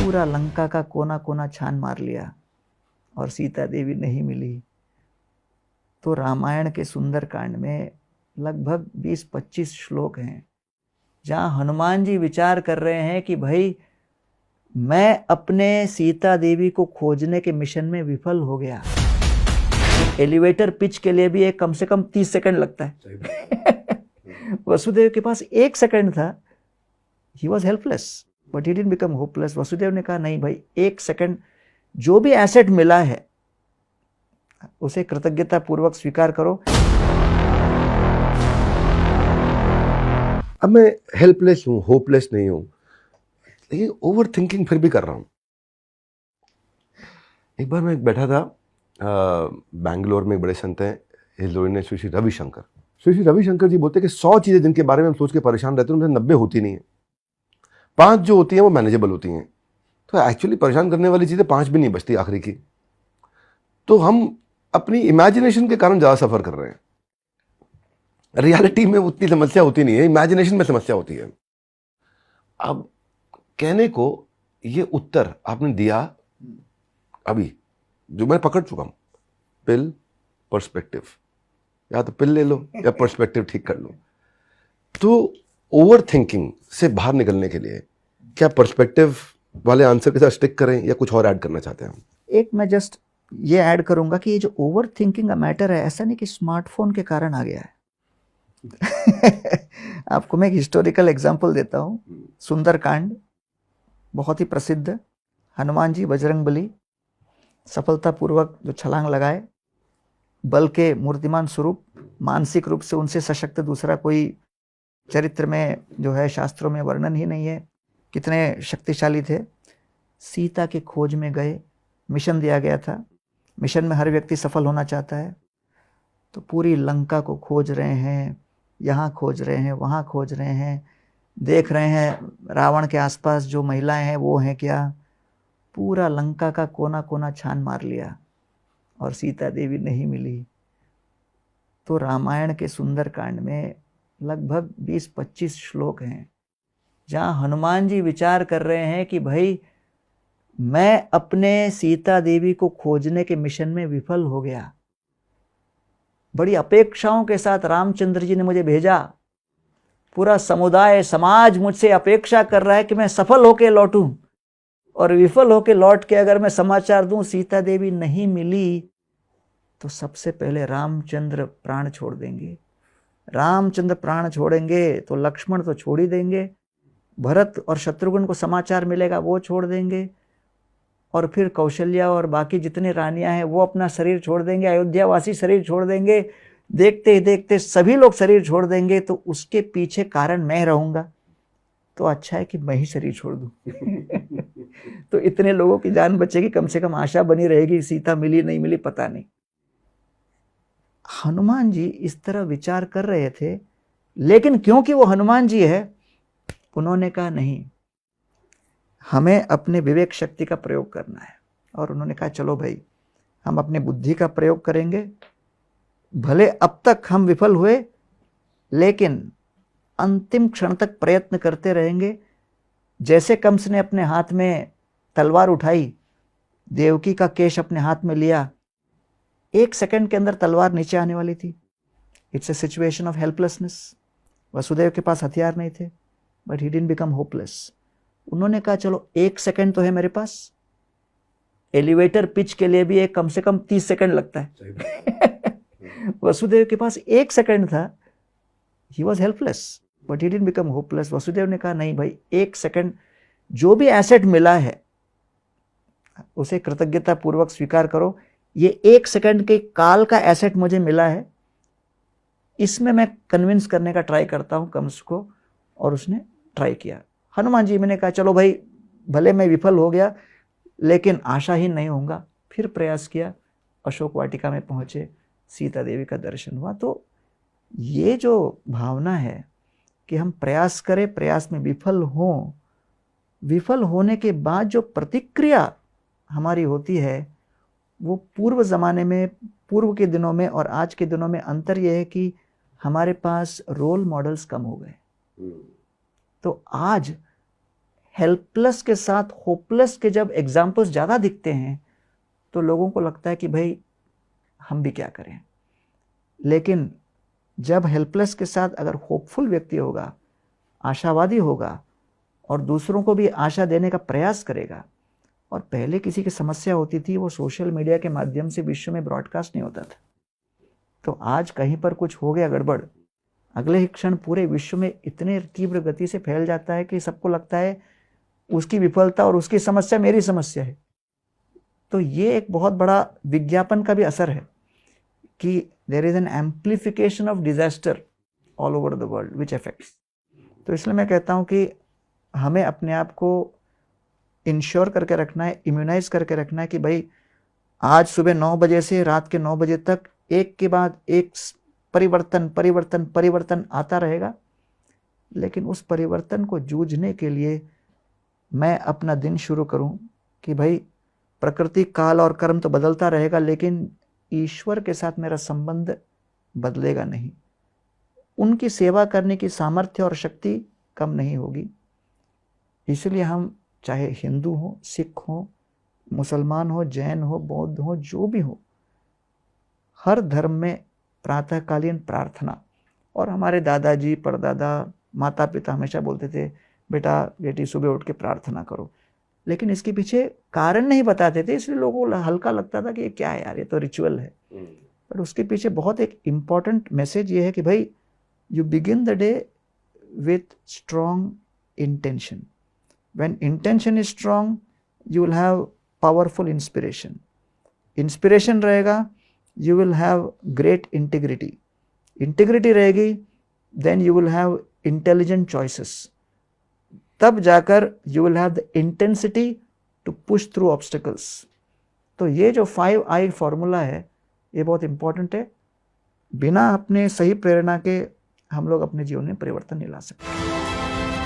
पूरा लंका का कोना कोना छान मार लिया और सीता देवी नहीं मिली। तो रामायण के सुंदरकांड में लगभग 20-25 श्लोक हैं जहां हनुमान जी विचार कर रहे हैं कि भाई मैं अपने सीता देवी को खोजने के मिशन में विफल हो गया। एलिवेटर पिच के लिए भी एक कम से कम 30 सेकंड लगता है। वसुदेव के पास 1 सेकंड था। He was helpless but he didn't become hopeless. Vasudev ने कहा नहीं भाई, 1 सेकंड जो भी एसेट मिला है उसे कृतज्ञता पूर्वक स्वीकार करो। अब मैं हेल्पलेस हूं, होपलेस नहीं हूं, लेकिन ओवर थिंकिंग फिर भी कर रहा हूं। एक बार मैं बैठा था बैंगलोर में, एक बड़े संत हैं हिंदोरी, श्री श्री रविशंकर। श्री श्री रविशंकर जी बोलते हैं कि 100 चीजें जिनके बारे में हम सोच के परेशान रहते हैं उनमें 90 होती नहीं है, 5 जो होती हैं वो मैनेजेबल होती हैं। तो एक्चुअली परेशान करने वाली चीजें 5 भी नहीं बचती आखिरी की। तो हम अपनी इमेजिनेशन के कारण ज्यादा सफर कर रहे हैं। रियलिटी में उतनी समस्या होती नहीं है, इमेजिनेशन में समस्या होती है। अब कहने को ये उत्तर आपने दिया अभी जो मैं पकड़ चुका हूं, पिल, पर्सपेक्टिव। या तो पिल ले लो या पर्सपेक्टिव ठीक कर लो। तो ओवर थिंकिंग से बाहर निकलने के लिए क्या पर्सपेक्टिव वाले आंसर के साथ स्टिक करें या कुछ और ऐड करना चाहते हैं हम? एक मैं जस्ट ये ऐड करूंगा कि ये जो ओवर थिंकिंग का मैटर है, ऐसा नहीं कि स्मार्टफोन के कारण आ गया है। आपको मैं एक हिस्टोरिकल एग्जांपल देता हूं। सुंदरकांड बहुत ही प्रसिद्ध। हनुमान जी बजरंगबली सफलतापूर्वक जो छलांग लगाए, बल के मूर्तिमान स्वरूप, मानसिक रूप से उनसे सशक्त दूसरा कोई चरित्र में जो है शास्त्रों में वर्णन ही नहीं है, कितने शक्तिशाली थे। सीता के खोज में गए, मिशन दिया गया था। मिशन में हर व्यक्ति सफल होना चाहता है। तो पूरी लंका को खोज रहे हैं, यहाँ खोज रहे हैं, वहाँ खोज रहे हैं, देख रहे हैं रावण के आसपास जो महिलाएं हैं वो हैं क्या। पूरा लंका का कोना कोना छान मार लिया और सीता देवी नहीं मिली। तो रामायण के सुंदरकांड में लगभग 20-25 श्लोक हैं जहां हनुमान जी विचार कर रहे हैं कि भाई मैं अपने सीता देवी को खोजने के मिशन में विफल हो गया। बड़ी अपेक्षाओं के साथ रामचंद्र जी ने मुझे भेजा। पूरा समुदाय समाज मुझसे अपेक्षा कर रहा है कि मैं सफल होकर लौटूं, और विफल होकर लौट के अगर मैं समाचार दूं सीता देवी नहीं मिली, तो सबसे पहले रामचंद्र प्राण छोड़ देंगे। रामचंद्र प्राण छोड़ेंगे तो लक्ष्मण तो छोड़ ही देंगे, भरत और शत्रुघ्न को समाचार मिलेगा वो छोड़ देंगे, और फिर कौशल्या और बाकी जितने रानियां हैं वो अपना शरीर छोड़ देंगे, अयोध्या वासी शरीर छोड़ देंगे। देखते ही देखते सभी लोग शरीर छोड़ देंगे। तो उसके पीछे कारण मैं रहूंगा, तो अच्छा है कि मैं ही शरीर छोड़ दूं। तो इतने लोगों की जान बचेगी, कम से कम आशा बनी रहेगी। सीता मिली नहीं मिली पता नहीं। हनुमान जी इस तरह विचार कर रहे थे, लेकिन क्योंकि वो हनुमान जी है, उन्होंने कहा नहीं, हमें अपने विवेक शक्ति का प्रयोग करना है। और उन्होंने कहा चलो भाई, हम अपने बुद्धि का प्रयोग करेंगे। भले अब तक हम विफल हुए, लेकिन अंतिम क्षण तक प्रयत्न करते रहेंगे। जैसे कंस ने अपने हाथ में तलवार उठाई, देवकी का केश अपने हाथ में लिया, 1 सेकंड के अंदर तलवार नीचे आने वाली थी। It's a situation of helplessness. Vasudev के पास हथियार नहीं थे, but he didn't become hopeless. उन्होंने कहा चलो 1 सेकंड तो है मेरे पास। एलिवेटर पिच के लिए भी एक कम से कम 30 सेकंड लगता है। वसुदेव के पास 1 सेकंड था। He was helpless but he didn't become hopeless. Vasudev ने कहा नहीं भाई, 1 सेकंड जो भी एसेट मिला है उसे कृतज्ञता पूर्वक स्वीकार करो। ये 1 सेकंड के काल का एसेट मुझे मिला है, इसमें मैं कन्विंस करने का ट्राई करता हूं कंस को। और उसने ट्राई किया। हनुमान जी मैंने कहा चलो भाई, भले मैं विफल हो गया लेकिन आशाहीन नहीं होऊंगा। फिर प्रयास किया, अशोक वाटिका में पहुंचे, सीता देवी का दर्शन हुआ। तो ये जो भावना है कि हम प्रयास करें, प्रयास में विफल हों, विफल होने के बाद जो प्रतिक्रिया हमारी होती है, वो पूर्व ज़माने में, पूर्व के दिनों में और आज के दिनों में अंतर यह है कि हमारे पास रोल मॉडल्स कम हो गए। तो आज हेल्पलेस के साथ होपलेस के जब एग्जाम्पल्स ज़्यादा दिखते हैं तो लोगों को लगता है कि भाई हम भी क्या करें। लेकिन जब हेल्पलेस के साथ अगर होपफुल व्यक्ति होगा, आशावादी होगा और दूसरों को भी आशा देने का प्रयास करेगा, और पहले किसी की समस्या होती थी वो सोशल मीडिया के माध्यम से विश्व में ब्रॉडकास्ट नहीं होता था, तो आज कहीं पर कुछ हो गया गड़बड़, अगले ही क्षण पूरे विश्व में इतने तीव्र गति से फैल जाता है कि सबको लगता है उसकी विफलता और उसकी समस्या मेरी समस्या है। तो ये एक बहुत बड़ा विज्ञापन का भी असर है कि there is an amplification of disaster all over the world which affects. तो इसलिए मैं कहता हूँ कि हमें अपने आप को इंश्योर करके रखना है, इम्यूनाइज करके रखना है कि भाई आज सुबह 9 बजे से रात के 9 बजे तक एक के बाद एक परिवर्तन परिवर्तन परिवर्तन आता रहेगा, लेकिन उस परिवर्तन को जूझने के लिए मैं अपना दिन शुरू करूं कि भाई प्रकृति, काल और कर्म तो बदलता रहेगा, लेकिन ईश्वर के साथ मेरा संबंध बदलेगा नहीं। उनकी सेवा करने की सामर्थ्य और शक्ति कम नहीं होगी। इसलिए हम चाहे हिंदू हो, सिख हो, मुसलमान हो, जैन हो, बौद्ध हो, जो भी हो, हर धर्म में प्रातःकालीन प्रार्थना, और हमारे दादाजी, परदादा, माता पिता हमेशा बोलते थे बेटा बेटी सुबह उठ के प्रार्थना करो, लेकिन इसके पीछे कारण नहीं बताते थे, इसलिए लोगों को हल्का लगता था कि ये क्या है यार, ये तो रिचुअल है। पर उसके पीछे बहुत एक इम्पॉर्टेंट मैसेज ये है कि भाई you begin the day with strong intention. When intention is strong you will have powerful inspiration. Inspiration रहेगा, you will have great integrity. Integrity रहेगी, then you will have intelligent choices. तब जाकर you will have the intensity to push through obstacles. तो ये जो 5I formula है ये बहुत इंपॉर्टेंट है। बिना अपने सही प्रेरणा के हम लोग अपने जीवन में परिवर्तन नहीं ला सकते।